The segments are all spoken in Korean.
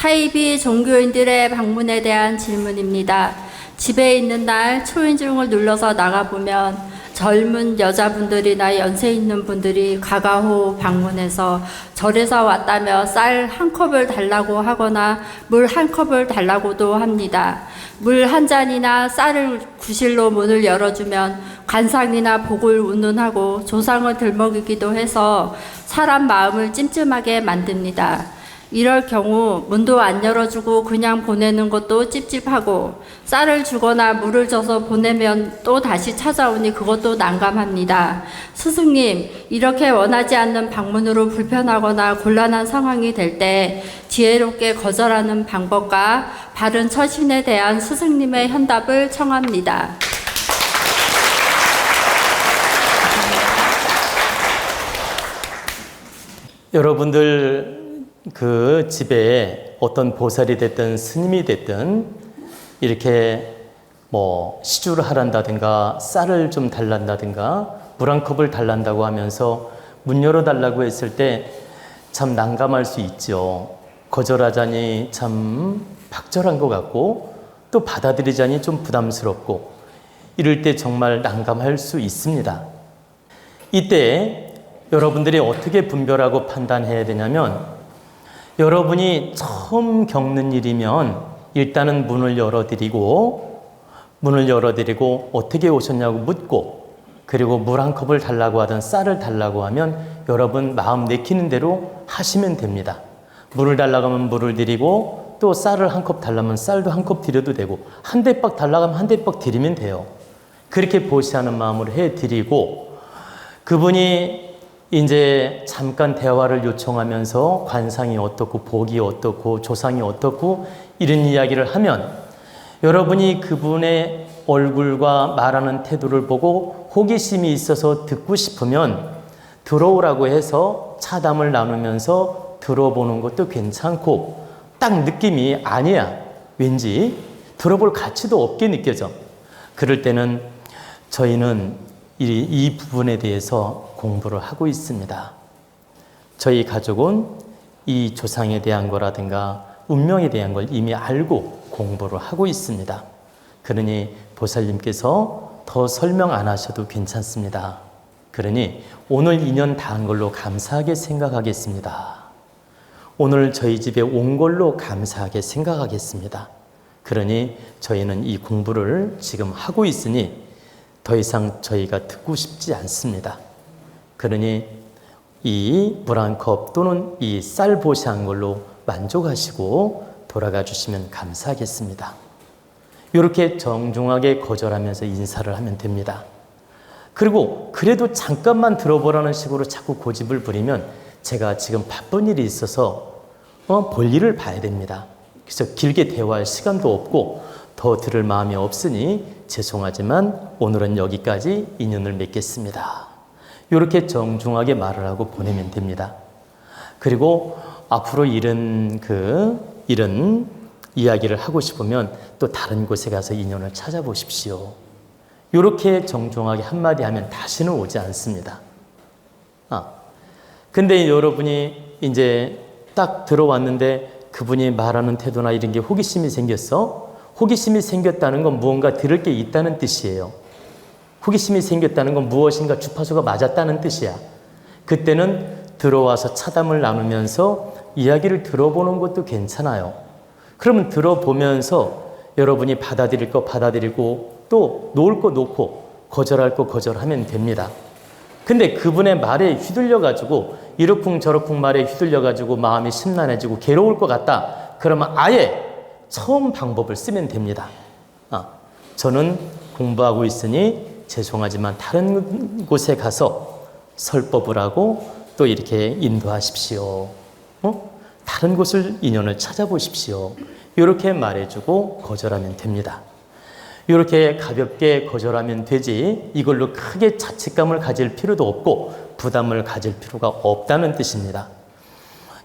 사이비 종교인들의 방문에 대한 질문입니다. 집에 있는 날 초인종을 눌러서 나가보면 젊은 여자분들이나 연세 있는 분들이 가가호 방문해서 절에서 왔다며 쌀 한 컵을 달라고 하거나 물 한 컵을 달라고도 합니다. 물 한 잔이나 쌀을 구실로 문을 열어주면 관상이나 복을 운운하고 조상을 들먹이기도 해서 사람 마음을 찜찜하게 만듭니다. 이럴 경우 문도 안 열어주고 그냥 보내는 것도 찝찝하고 쌀을 주거나 물을 줘서 보내면 또 다시 찾아오니 그것도 난감합니다. 스승님, 이렇게 원하지 않는 방문으로 불편하거나 곤란한 상황이 될 때 지혜롭게 거절하는 방법과 바른 처신에 대한 스승님의 현답을 청합니다. 여러분들 그 집에 어떤 보살이 됐든 스님이 됐든 이렇게 뭐 시주를 하란다든가 쌀을 좀 달란다든가 물 한 컵을 달란다고 하면서 문 열어달라고 했을 때 참 난감할 수 있죠. 거절하자니 참 박절한 것 같고 또 받아들이자니 좀 부담스럽고 이럴 때 정말 난감할 수 있습니다. 이때 여러분들이 어떻게 분별하고 판단해야 되냐면 여러분이 처음 겪는 일이면 일단은 문을 열어드리고 어떻게 오셨냐고 묻고 그리고 물 한 컵을 달라고 하든 쌀을 달라고 하면 여러분 마음 내키는 대로 하시면 됩니다. 물을 달라고 하면 물을 드리고 또 쌀을 한 컵 달라면 쌀도 한 컵 드려도 되고 한 대박 달라고 하면 한 대박 드리면 돼요. 그렇게 보시하는 마음으로 해드리고 그분이 이제 잠깐 대화를 요청하면서 관상이 어떻고 복이 어떻고 조상이 어떻고 이런 이야기를 하면 여러분이 그분의 얼굴과 말하는 태도를 보고 호기심이 있어서 듣고 싶으면 들어오라고 해서 차담을 나누면서 들어보는 것도 괜찮고 딱 느낌이 아니야. 왠지 들어볼 가치도 없게 느껴져. 그럴 때는 저희는 이 부분에 대해서 공부를 하고 있습니다. 저희 가족은 이 조상에 대한 거라든가 운명에 대한 걸 이미 알고 공부를 하고 있습니다. 그러니 보살님께서 더 설명 안 하셔도 괜찮습니다. 그러니 오늘 인연 닿은 걸로 감사하게 생각하겠습니다. 오늘 저희 집에 온 걸로 감사하게 생각하겠습니다. 그러니 저희는 이 공부를 지금 하고 있으니 더 이상 저희가 듣고 싶지 않습니다. 그러니 이 물 한 컵 또는 이 쌀 보시한 걸로 만족하시고 돌아가 주시면 감사하겠습니다. 이렇게 정중하게 거절하면서 인사를 하면 됩니다. 그리고 그래도 잠깐만 들어보라는 식으로 자꾸 고집을 부리면 제가 지금 바쁜 일이 있어서 볼 일을 봐야 됩니다. 그래서 길게 대화할 시간도 없고 더 들을 마음이 없으니 죄송하지만 오늘은 여기까지 인연을 맺겠습니다. 이렇게 정중하게 말을 하고 보내면 됩니다. 그리고 앞으로 이런 이야기를 하고 싶으면 또 다른 곳에 가서 인연을 찾아보십시오. 이렇게 정중하게 한마디 하면 다시는 오지 않습니다. 근데 여러분이 이제 딱 들어왔는데 그분이 말하는 태도나 이런 게 호기심이 생겼어? 호기심이 생겼다는 건 무언가 들을 게 있다는 뜻이에요. 호기심이 생겼다는 건 무엇인가 주파수가 맞았다는 뜻이야. 그때는 들어와서 차담을 나누면서 이야기를 들어보는 것도 괜찮아요. 그러면 들어보면서 여러분이 받아들일 거 받아들이고 또 놓을 거 놓고 거절할 거 거절하면 됩니다. 근데 그분의 말에 휘둘려가지고 이러쿵저러쿵 말에 휘둘려가지고 마음이 심란해지고 괴로울 것 같다. 그러면 아예 처음 방법을 쓰면 됩니다. 저는 공부하고 있으니 죄송하지만 다른 곳에 가서 설법을 하고 또 이렇게 인도하십시오. 다른 곳을 인연을 찾아보십시오. 이렇게 말해주고 거절하면 됩니다. 이렇게 가볍게 거절하면 되지 이걸로 크게 자책감을 가질 필요도 없고 부담을 가질 필요가 없다는 뜻입니다.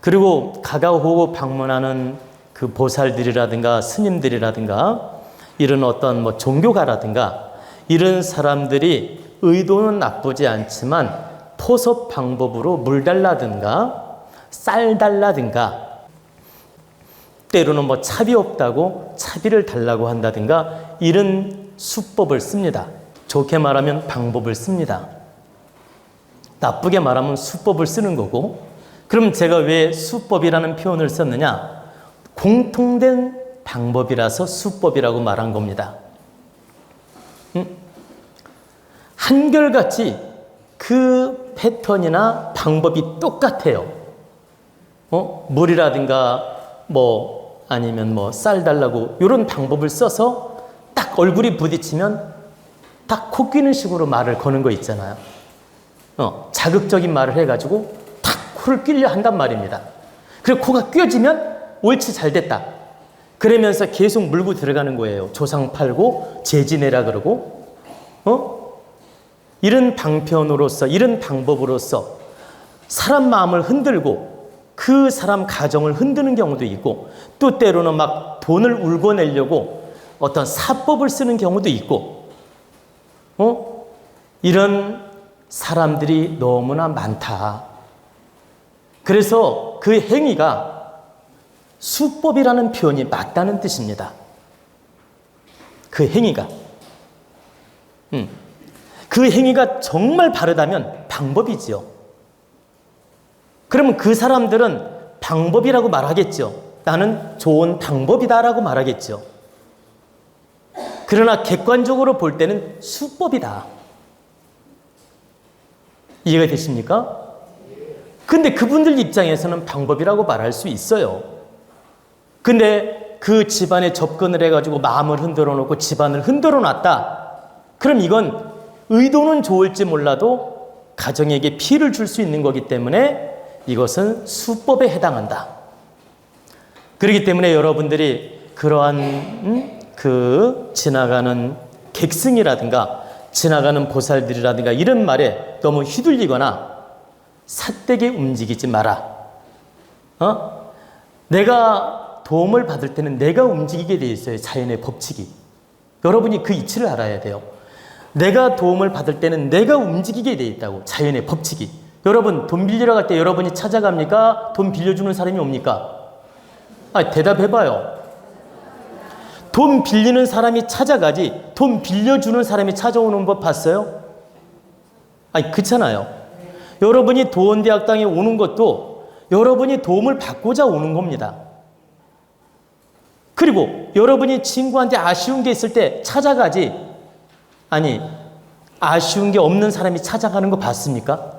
그리고 가가호 방문하는 그 보살들이라든가 스님들이라든가 이런 어떤 종교가라든가 이런 사람들이 의도는 나쁘지 않지만 토섭 방법으로 물 달라든가 쌀 달라든가 때로는 뭐 차비 없다고 차비를 달라고 한다든가 이런 수법을 씁니다. 좋게 말하면 방법을 씁니다. 나쁘게 말하면 수법을 쓰는 거고, 그럼 제가 왜 수법이라는 표현을 썼느냐? 공통된 방법이라서 수법이라고 말한 겁니다. 한결같이 그 패턴이나 방법이 똑같아요. 물이라든가 뭐 아니면 뭐 쌀 달라고 이런 방법을 써서 딱 얼굴이 부딪히면 딱 코 끼는 식으로 말을 거는 거 있잖아요. 자극적인 말을 해가지고 탁 코를 끼려 한단 말입니다. 그리고 코가 껴지면 옳지 잘 됐다. 그러면서 계속 물고 들어가는 거예요. 조상 팔고 재지내라 그러고 이런 방편으로서 이런 방법으로서 사람 마음을 흔들고 그 사람 가정을 흔드는 경우도 있고, 또 때로는 막 돈을 울고내려고 어떤 사법을 쓰는 경우도 있고, 이런 사람들이 너무나 많다. 그래서 그 행위가 수법이라는 표현이 맞다는 뜻입니다. 그 행위가. 그 행위가 정말 바르다면 방법이지요. 그러면 그 사람들은 방법이라고 말하겠죠. 나는 좋은 방법이다라고 말하겠죠. 그러나 객관적으로 볼 때는 수법이다. 이해가 되십니까? 근데 그분들 입장에서는 방법이라고 말할 수 있어요. 근데 그 집안에 접근을 해가지고 마음을 흔들어 놓고 집안을 흔들어 놨다. 그럼 이건 의도는 좋을지 몰라도 가정에게 피해를 줄 수 있는 거기 때문에 이것은 수법에 해당한다. 그렇기 때문에 여러분들이 그러한 지나가는 객승이라든가 지나가는 보살들이라든가 이런 말에 너무 휘둘리거나 삿되게 움직이지 마라. 내가 도움을 받을 때는 내가 움직이게 돼 있어요. 자연의 법칙이. 여러분이 그 이치를 알아야 돼요. 내가 도움을 받을 때는 내가 움직이게 돼 있다고. 자연의 법칙이. 여러분 돈 빌리러 갈 때 여러분이 찾아갑니까? 돈 빌려주는 사람이 옵니까? 대답해봐요. 돈 빌리는 사람이 찾아가지 돈 빌려주는 사람이 찾아오는 법 봤어요? 그렇잖아요. 여러분이 도원대학당에 오는 것도 여러분이 도움을 받고자 오는 겁니다. 그리고 여러분이 친구한테 아쉬운 게 있을 때 찾아가지, 아쉬운 게 없는 사람이 찾아가는 거 봤습니까?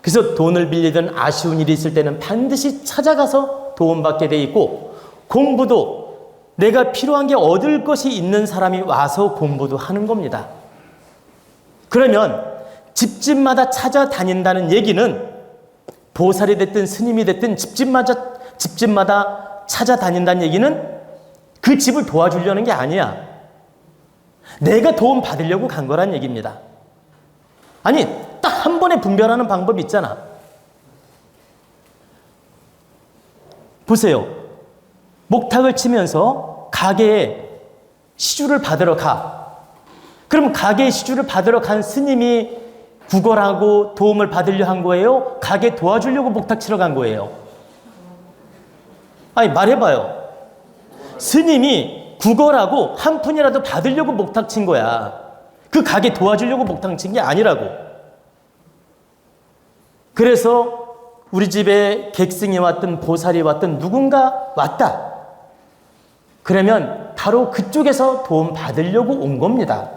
그래서 돈을 빌리든 아쉬운 일이 있을 때는 반드시 찾아가서 도움받게 돼 있고, 공부도 내가 필요한 게 얻을 것이 있는 사람이 와서 공부도 하는 겁니다. 그러면 집집마다 찾아다닌다는 얘기는 보살이 됐든 스님이 됐든 집집마다 찾아다닌다는 얘기는 그 집을 도와주려는 게 아니야. 내가 도움 받으려고 간 거란 얘기입니다. 딱 한 번에 분별하는 방법이 있잖아. 보세요. 목탁을 치면서 가게에 시주를 받으러 가. 그럼 가게에 시주를 받으러 간 스님이 구걸하고 도움을 받으려 한 거예요? 가게 도와주려고 목탁 치러 간 거예요? 말해봐요. 스님이 구걸하고 한 푼이라도 받으려고 목탁 친 거야. 그 가게 도와주려고 목탁 친 게 아니라고. 그래서 우리 집에 객승이 왔든 보살이 왔든 누군가 왔다. 그러면 바로 그쪽에서 도움 받으려고 온 겁니다.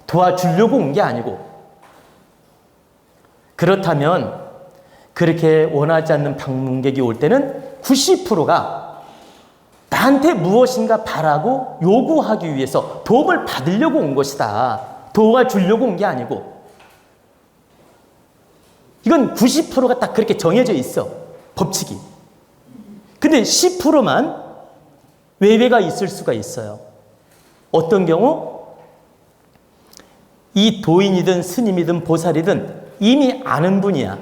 도와주려고 온 게 아니고. 그렇다면 그렇게 원하지 않는 방문객이 올 때는 90%가 나한테 무엇인가 바라고 요구하기 위해서 도움을 받으려고 온 것이다. 도와주려고 온 게 아니고. 이건 90%가 딱 그렇게 정해져 있어. 법칙이. 근데 10%만 외배가 있을 수가 있어요. 어떤 경우? 이 도인이든 스님이든 보살이든 이미 아는 분이야.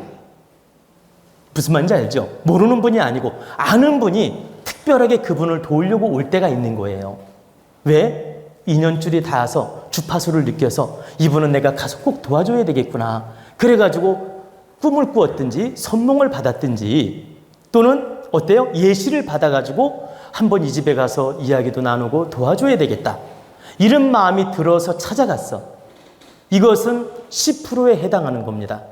무슨 말인지 알죠? 모르는 분이 아니고 아는 분이 특별하게 그분을 도우려고 올 때가 있는 거예요. 왜? 인연줄이 닿아서 주파수를 느껴서 이분은 내가 가서 꼭 도와줘야 되겠구나. 그래가지고 꿈을 꾸었든지 선몽을 받았든지 또는 어때요? 예시를 받아가지고 한번 이 집에 가서 이야기도 나누고 도와줘야 되겠다. 이런 마음이 들어서 찾아갔어. 이것은 10%에 해당하는 겁니다.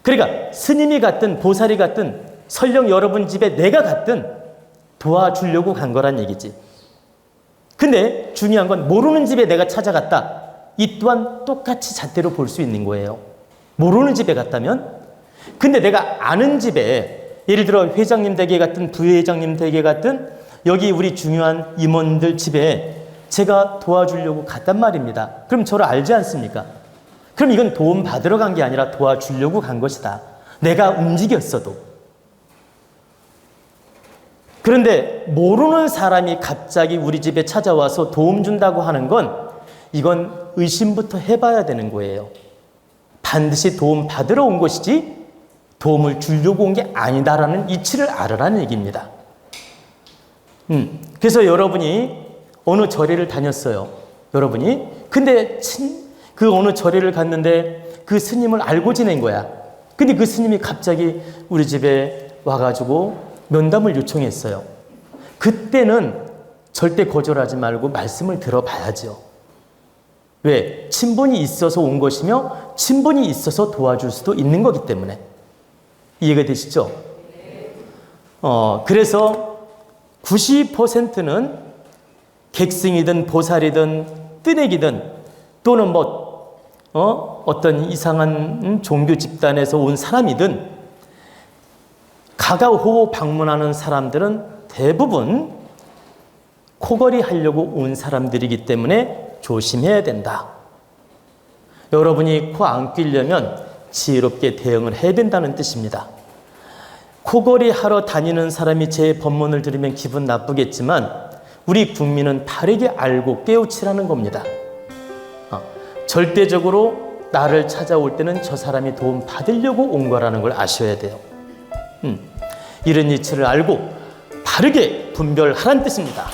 그러니까 스님이 갔든 보살이 갔든 설령 여러분 집에 내가 갔든 도와주려고 간 거란 얘기지. 근데 중요한 건 모르는 집에 내가 찾아갔다. 이 또한 똑같이 잣대로 볼 수 있는 거예요. 모르는 집에 갔다면? 근데 내가 아는 집에, 예를 들어 회장님 댁에 갔든 부회장님 댁에 갔든 여기 우리 중요한 임원들 집에 제가 도와주려고 갔단 말입니다. 그럼 저를 알지 않습니까? 그럼 이건 도움 받으러 간 게 아니라 도와주려고 간 것이다. 내가 움직였어도. 그런데 모르는 사람이 갑자기 우리 집에 찾아와서 도움 준다고 하는 건 이건 의심부터 해봐야 되는 거예요. 반드시 도움 받으러 온 것이지 도움을 주려고 온 게 아니다라는 이치를 알으라는 얘기입니다. 그래서 여러분이 어느 절에를 다녔어요. 여러분이. 근데 그 어느 절에를 갔는데 그 스님을 알고 지낸 거야. 근데 그 스님이 갑자기 우리 집에 와가지고 면담을 요청했어요. 그때는 절대 거절하지 말고 말씀을 들어봐야죠. 왜? 친분이 있어서 온 것이며 친분이 있어서 도와줄 수도 있는 거기 때문에. 이해가 되시죠? 그래서 90%는 객승이든 보살이든 뜨내기든 또는 어떤 이상한 종교 집단에서 온 사람이든 가가호 방문하는 사람들은 대부분 코걸이 하려고 온 사람들이기 때문에 조심해야 된다. 여러분이 코 안 끼려면 지혜롭게 대응을 해야 된다는 뜻입니다. 코걸이 하러 다니는 사람이 제 법문을 들으면 기분 나쁘겠지만 우리 국민은 바르게 알고 깨우치라는 겁니다. 절대적으로 나를 찾아올 때는 저 사람이 도움 받으려고 온 거라는 걸 아셔야 돼요. 이런 이치를 알고 바르게 분별하라는 뜻입니다.